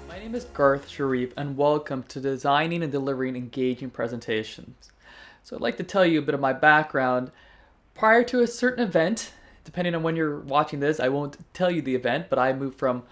My name is Garth Sharif, and welcome to Designing and Delivering Engaging Presentations. So, I'd like to tell you a bit of my background. Prior to a certain event, depending on when you're watching this, I won't tell you the event, but I moved from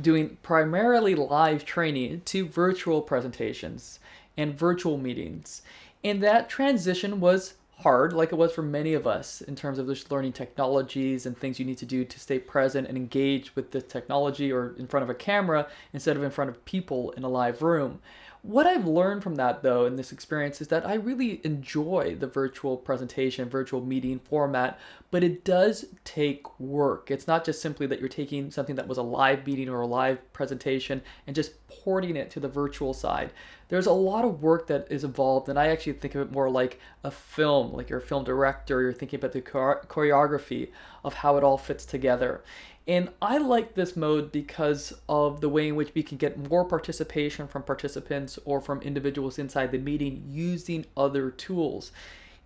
doing primarily live training to virtual presentations and virtual meetings. And that transition was hard, like it was for many of us, in terms of just learning technologies and things you need to do to stay present and engage with the technology or in front of a camera instead of in front of people in a live room. What I've learned from that, though, in this experience is that I really enjoy the virtual presentation, virtual meeting format, but it does take work. It's not just simply that you're taking something that was a live meeting or a live presentation and just porting it to the virtual side. There's a lot of work that is involved, and I actually think of it more like a film, like you're a film director, you're thinking about the choreography of how it all fits together. And I like this mode because of the way in which we can get more participation from participants or from individuals inside the meeting using other tools.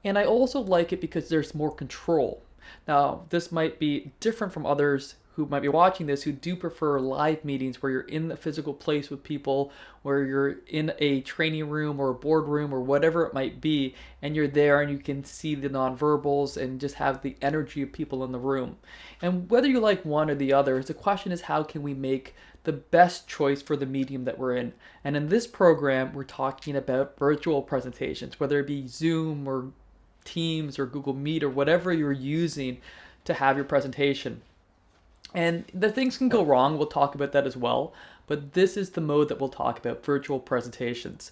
And I also like it because there's more control. Now, this might be different from others who might be watching this who do prefer live meetings where you're in the physical place with people, where you're in a training room or a boardroom or whatever it might be, and you're there and you can see the nonverbals and just have the energy of people in the room. And whether you like one or the other, the question is how can we make the best choice for the medium that we're in? And in this program, we're talking about virtual presentations, whether it be Zoom or Teams or Google Meet or whatever you're using to have your presentation. And the things can go wrong, we'll talk about that as well, but this is the mode that we'll talk about, virtual presentations.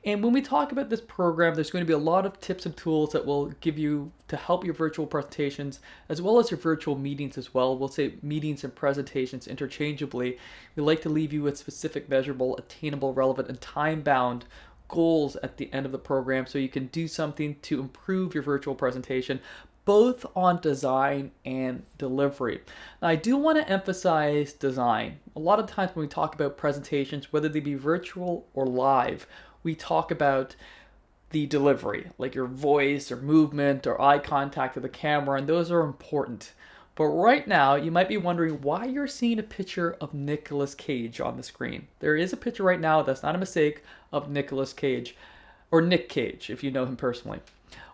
And when we talk about this program, there's going to be a lot of tips and tools that will give you to help your virtual presentations as well as your virtual meetings as well. We'll say meetings and presentations interchangeably. We like to leave you with specific, measurable, attainable, relevant, and time-bound goals at the end of the program so you can do something to improve your virtual presentation, both on design and delivery. Now, I do want to emphasize design. A lot of times when we talk about presentations, whether they be virtual or live, we talk about the delivery, like your voice or movement or eye contact with the camera, and those are important. But right now, you might be wondering why you're seeing a picture of Nicolas Cage on the screen. There is a picture right now, that's not a mistake, of Nicolas Cage, or Nick Cage, if you know him personally.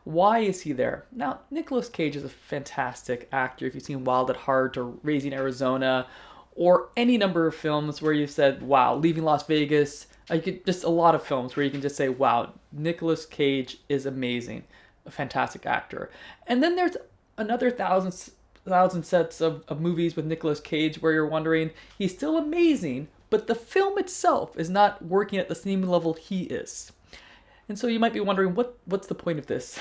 Why is he there? Now, Nicolas Cage is a fantastic actor. If you've seen Wild at Heart or Raising Arizona or any number of films where you said, wow, Leaving Las Vegas, just a lot of films where you can just say, wow, Nicolas Cage is amazing, a fantastic actor. And then there's another thousand sets of movies with Nicolas Cage where you're wondering, he's still amazing, but the film itself is not working at the same level he is. And so you might be wondering, what's the point of this?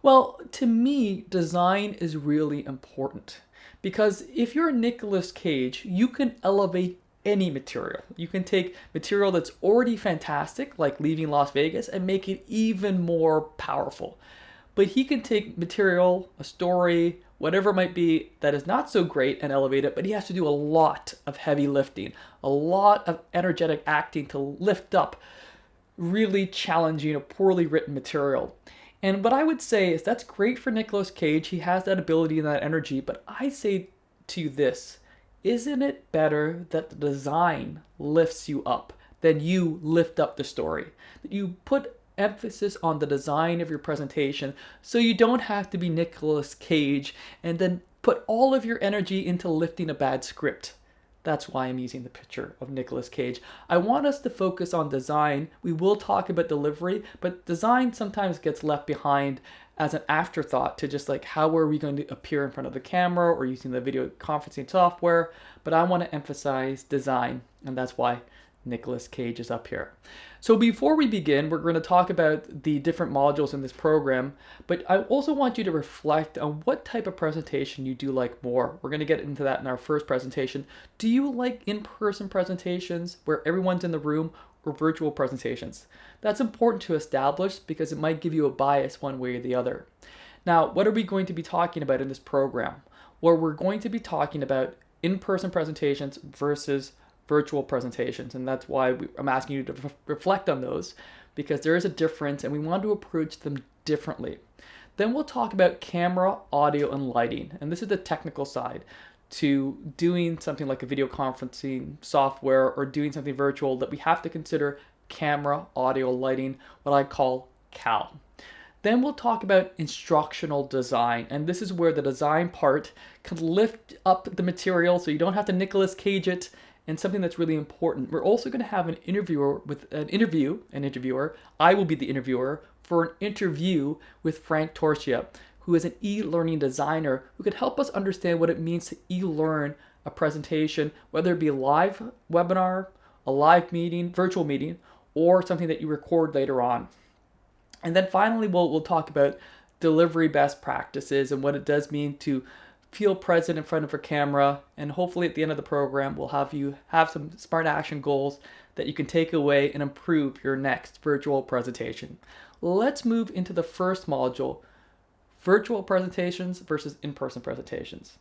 Well, to me, design is really important. Because if you're Nicolas Cage, you can elevate any material. You can take material that's already fantastic, like Leaving Las Vegas, and make it even more powerful. But he can take material, a story, whatever it might be, that is not so great and elevate it, but he has to do a lot of heavy lifting, a lot of energetic acting to lift up really challenging or poorly written material. And what I would say is that's great for Nicolas Cage. He has that ability and that energy, but I say to you this, isn't it better that the design lifts you up than you lift up the story? That you put emphasis on the design of your presentation so you don't have to be Nicolas Cage and then put all of your energy into lifting a bad script. That's why I'm using the picture of Nicolas Cage. I want us to focus on design. We will talk about delivery, but design sometimes gets left behind as an afterthought to just like how are we going to appear in front of the camera or using the video conferencing software. But I want to emphasize design, and that's why Nicolas Cage is up here. So before we begin, we're going to talk about the different modules in this program, but I also want you to reflect on what type of presentation you do like more. We're going to get into that in our first presentation. Do you like in-person presentations where everyone's in the room, or virtual presentations. That's important to establish because it might give you a bias one way or the other. Now, what are we going to be talking about in this program? Well, we're going to be talking about in-person presentations versus virtual presentations, and that's why I'm asking you to reflect on those, because there is a difference and we want to approach them differently. Then we'll talk about camera, audio, and lighting, and this is the technical side to doing something like a video conferencing software or doing something virtual, that we have to consider camera, audio, lighting, what I call CAL. Then we'll talk about instructional design, and this is where the design part can lift up the material so you don't have to Nicolas Cage it, and something that's really important. We're also going to have an interviewer with an interviewer. I will be the interviewer for an interview with Frank Torchia, who is an e-learning designer who can help us understand what it means to e-learn a presentation, whether it be a live webinar, a live meeting, virtual meeting, or something that you record later on. And then finally, we'll talk about delivery best practices and what it does mean to feel present in front of a camera. And hopefully at the end of the program, we'll have you have some smart action goals that you can take away and improve your next virtual presentation. Let's move into the first module, virtual presentations versus in-person presentations.